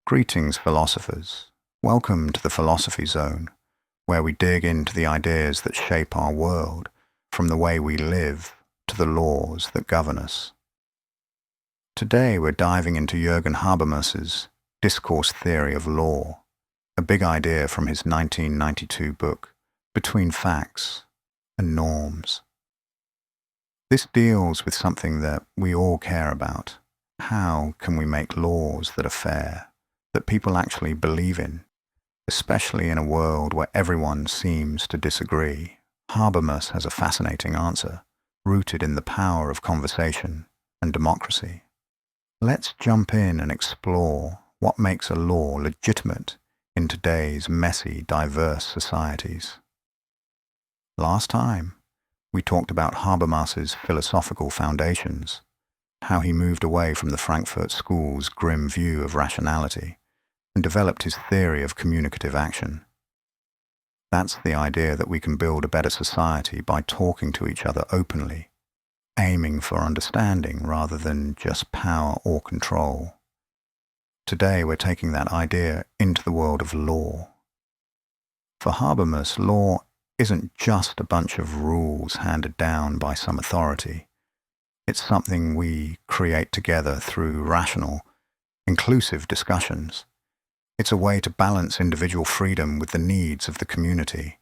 Greetings, philosophers. Welcome to the Philosophy Zone, where we dig into the ideas that shape our world, from the way we live to the laws that govern us. Today we're diving into Jürgen Habermas's discourse theory of law, a big idea from his 1992 book, Between Facts and Norms. This deals with something that we all care about. How can we make laws that are fair, that people actually believe in, especially in a world where everyone seems to disagree? Habermas has a fascinating answer, rooted in the power of conversation and democracy. Let's jump in and explore what makes a law legitimate in today's messy, diverse societies. Last time, we talked about Habermas's philosophical foundations, how he moved away from the Frankfurt School's grim view of rationality and developed his theory of communicative action. That's the idea that we can build a better society by talking to each other openly, aiming for understanding rather than just power or control. Today we're taking that idea into the world of law. For Habermas, law isn't just a bunch of rules handed down by some authority. It's something we create together through rational, inclusive discussions. It's a way to balance individual freedom with the needs of the community,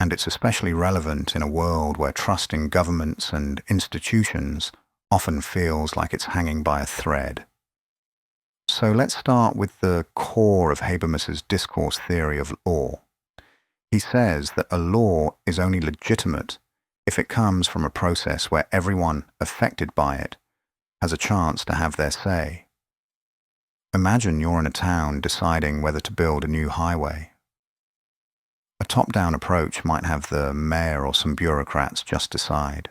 and it's especially relevant in a world where trust in governments and institutions often feels like it's hanging by a thread. So let's start with the core of Habermas's discourse theory of law. He says that a law is only legitimate if it comes from a process where everyone affected by it has a chance to have their say. Imagine you're in a town deciding whether to build a new highway. A top-down approach might have the mayor or some bureaucrats just decide,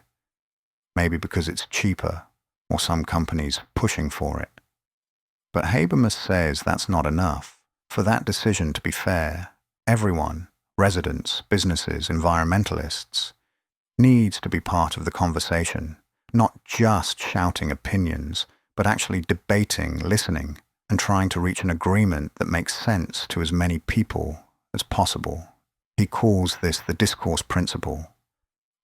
maybe because it's cheaper or some companies pushing for it. But Habermas says that's not enough. For that decision to be fair, everyone, residents, businesses, environmentalists, needs to be part of the conversation, not just shouting opinions, but actually debating, listening, and trying to reach an agreement that makes sense to as many people as possible. He calls this the discourse principle.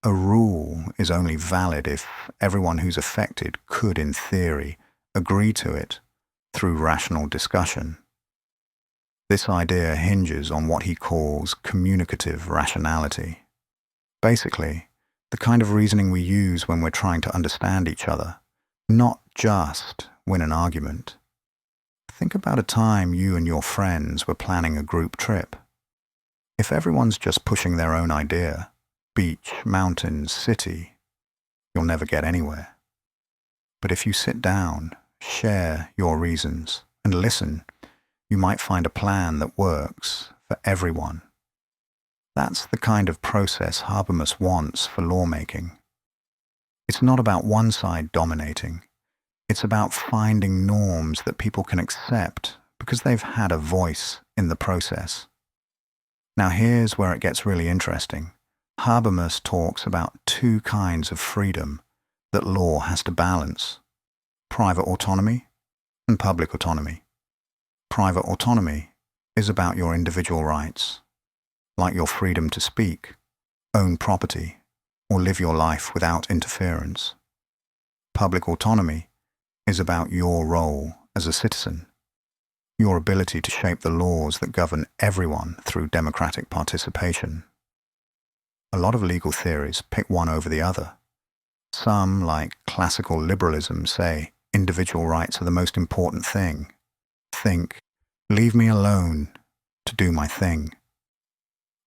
A rule is only valid if everyone who's affected could, in theory, agree to it through rational discussion. This idea hinges on what he calls communicative rationality. Basically, the kind of reasoning we use when we're trying to understand each other, not just win an argument. Think about a time you and your friends were planning a group trip. If everyone's just pushing their own idea, beach, mountains, city, you'll never get anywhere. But if you sit down, share your reasons, and listen, you might find a plan that works for everyone. That's the kind of process Habermas wants for lawmaking. It's not about one side dominating. It's about finding norms that people can accept because they've had a voice in the process. Now here's where it gets really interesting. Habermas talks about two kinds of freedom that law has to balance: private autonomy and public autonomy. Private autonomy is about your individual rights, like your freedom to speak, own property, or live your life without interference. Public autonomy is about your role as a citizen, your ability to shape the laws that govern everyone through democratic participation. A lot of legal theories pick one over the other. Some, like classical liberalism, say individual rights are the most important thing. Think, leave me alone to do my thing.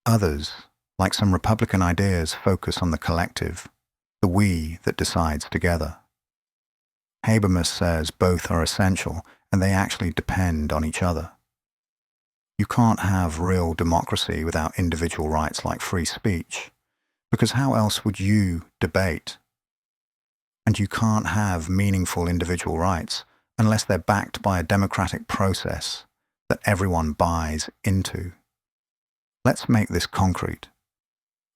Others, like some Republican ideas, focus on the collective, the we that decides together. Habermas says both are essential and they actually depend on each other. You can't have real democracy without individual rights like free speech, because how else would you debate? And you can't have meaningful individual rights unless they're backed by a democratic process that everyone buys into. Let's make this concrete.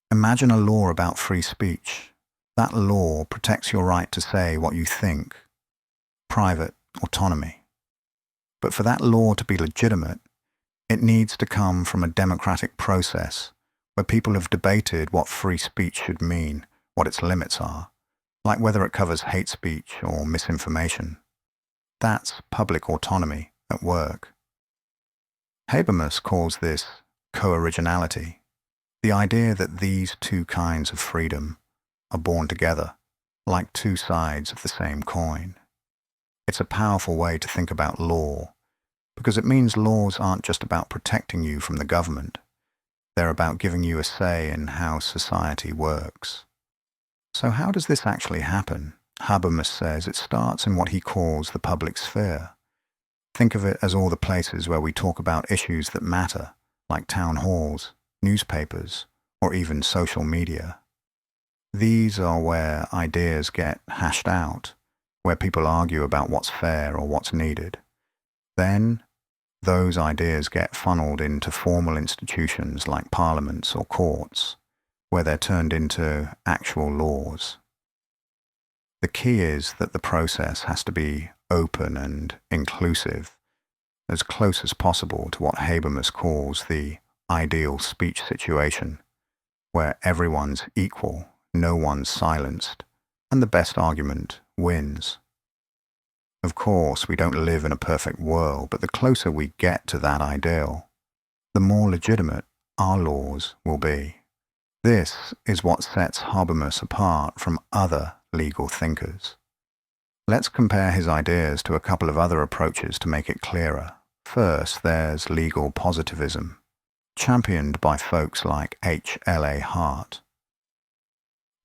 Imagine a law about free speech. That law protects your right to say what you think. Private autonomy. But for that law to be legitimate, it needs to come from a democratic process where people have debated what free speech should mean, what its limits are, like whether it covers hate speech or misinformation. That's public autonomy at work. Habermas calls this co-originality, the idea that these two kinds of freedom are born together, like two sides of the same coin. It's a powerful way to think about law, because it means laws aren't just about protecting you from the government. They're about giving you a say in how society works. So how does this actually happen? Habermas says it starts in what he calls the public sphere. Think of it as all the places where we talk about issues that matter, like town halls, newspapers, or even social media. These are where ideas get hashed out, where people argue about what's fair or what's needed. Then, those ideas get funneled into formal institutions like parliaments or courts, where they're turned into actual laws. The key is that the process has to be open and inclusive, as close as possible to what Habermas calls the ideal speech situation, where everyone's equal, no one's silenced, and the best argument wins. Of course, we don't live in a perfect world, but the closer we get to that ideal, the more legitimate our laws will be. This is what sets Habermas apart from other legal thinkers. Let's compare his ideas to a couple of other approaches to make it clearer. First, there's legal positivism, championed by folks like H.L.A. Hart.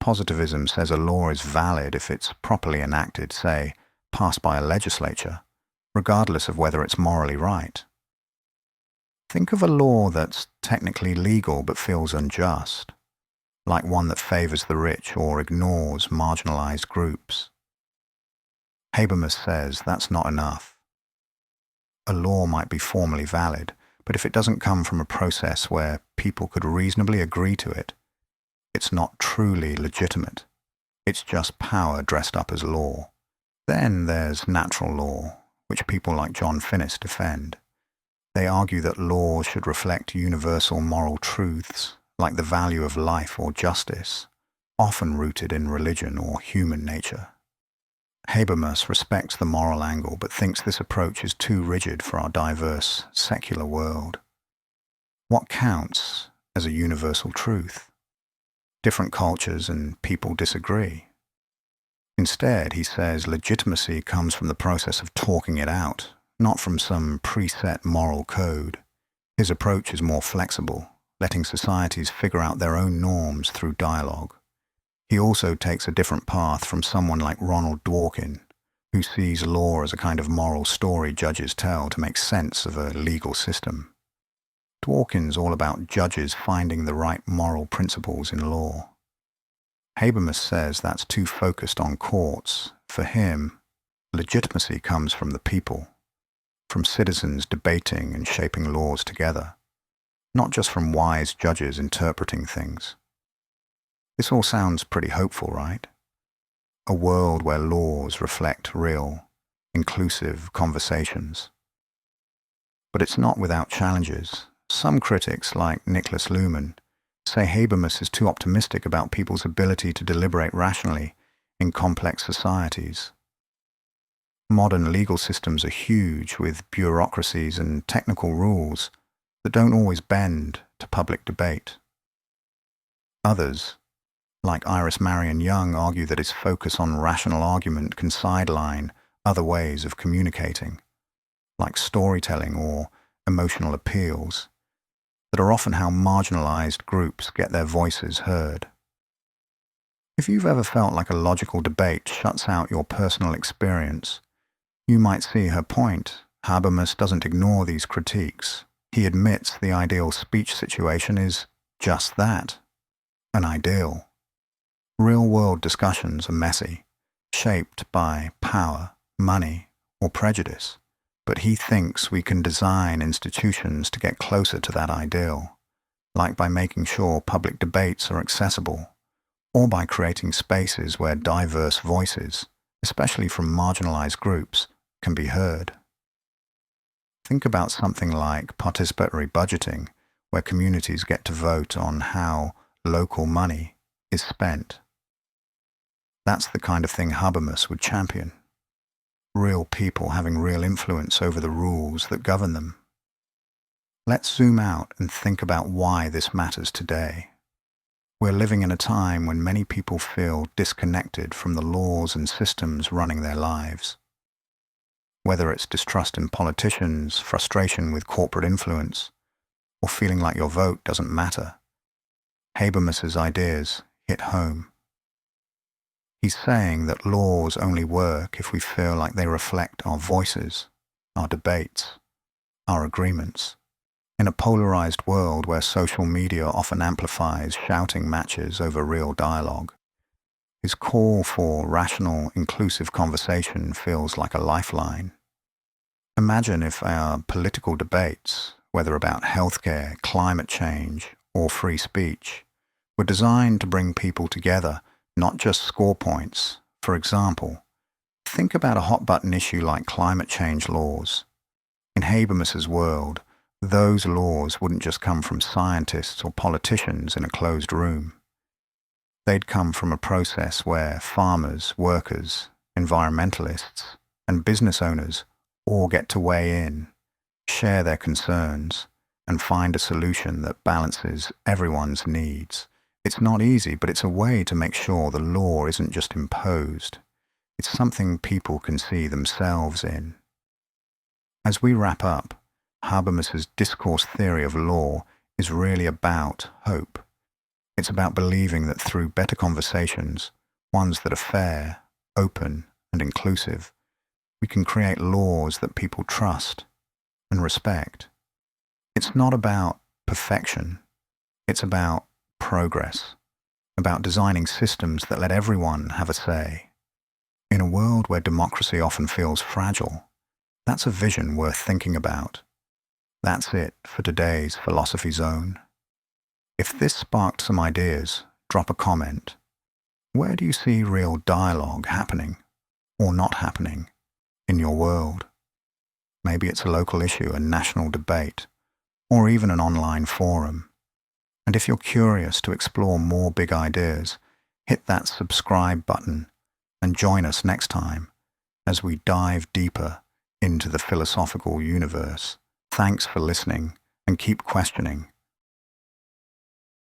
Positivism says a law is valid if it's properly enacted, say, passed by a legislature, regardless of whether it's morally right. Think of a law that's technically legal but feels unjust, like one that favors the rich or ignores marginalized groups. Habermas says that's not enough. A law might be formally valid, but if it doesn't come from a process where people could reasonably agree to it, it's not truly legitimate. It's just power dressed up as law. Then there's natural law, which people like John Finnis defend. They argue that laws should reflect universal moral truths, like the value of life or justice, often rooted in religion or human nature. Habermas respects the moral angle, but thinks this approach is too rigid for our diverse, secular world. What counts as a universal truth? Different cultures and people disagree. Instead, he says legitimacy comes from the process of talking it out, not from some preset moral code. His approach is more flexible, letting societies figure out their own norms through dialogue. He also takes a different path from someone like Ronald Dworkin, who sees law as a kind of moral story judges tell to make sense of a legal system. Dworkin's all about judges finding the right moral principles in law. Habermas says that's too focused on courts. For him, legitimacy comes from the people, from citizens debating and shaping laws together, not just from wise judges interpreting things. This all sounds pretty hopeful, right? A world where laws reflect real, inclusive conversations. But it's not without challenges. Some critics, like Niklas Luhmann, say Habermas is too optimistic about people's ability to deliberate rationally in complex societies. Modern legal systems are huge, with bureaucracies and technical rules that don't always bend to public debate. Others, like Iris Marion Young, argue that his focus on rational argument can sideline other ways of communicating, like storytelling or emotional appeals, that are often how marginalized groups get their voices heard. If you've ever felt like a logical debate shuts out your personal experience, you might see her point. Habermas doesn't ignore these critiques. He admits the ideal speech situation is just that, an ideal. Real-world discussions are messy, shaped by power, money, or prejudice. But he thinks we can design institutions to get closer to that ideal, like by making sure public debates are accessible, or by creating spaces where diverse voices, especially from marginalized groups, can be heard. Think about something like participatory budgeting, where communities get to vote on how local money is spent. That's the kind of thing Habermas would champion. Real people having real influence over the rules that govern them. Let's zoom out and think about why this matters today. We're living in a time when many people feel disconnected from the laws and systems running their lives. Whether it's distrust in politicians, frustration with corporate influence, or feeling like your vote doesn't matter, Habermas's ideas hit home. He's saying that laws only work if we feel like they reflect our voices, our debates, our agreements. In a polarized world where social media often amplifies shouting matches over real dialogue, his call for rational, inclusive conversation feels like a lifeline. Imagine if our political debates, whether about healthcare, climate change, or free speech, were designed to bring people together, not just score points. For example, think about a hot-button issue like climate change laws. In Habermas's world, those laws wouldn't just come from scientists or politicians in a closed room. They'd come from a process where farmers, workers, environmentalists, and business owners all get to weigh in, share their concerns, and find a solution that balances everyone's needs. It's not easy, but it's a way to make sure the law isn't just imposed. It's something people can see themselves in. As we wrap up, Habermas's discourse theory of law is really about hope. It's about believing that through better conversations, ones that are fair, open, and inclusive, we can create laws that people trust and respect. It's not about perfection. It's about progress, about designing systems that let everyone have a say. In a world where democracy often feels fragile, that's a vision worth thinking about. That's it for today's Philosophy Zone. If this sparked some ideas, drop a comment. Where do you see real dialogue happening or not happening in your world? Maybe it's a local issue, a national debate, or even an online forum. And if you're curious to explore more big ideas, hit that subscribe button and join us next time as we dive deeper into the philosophical universe. Thanks for listening and keep questioning.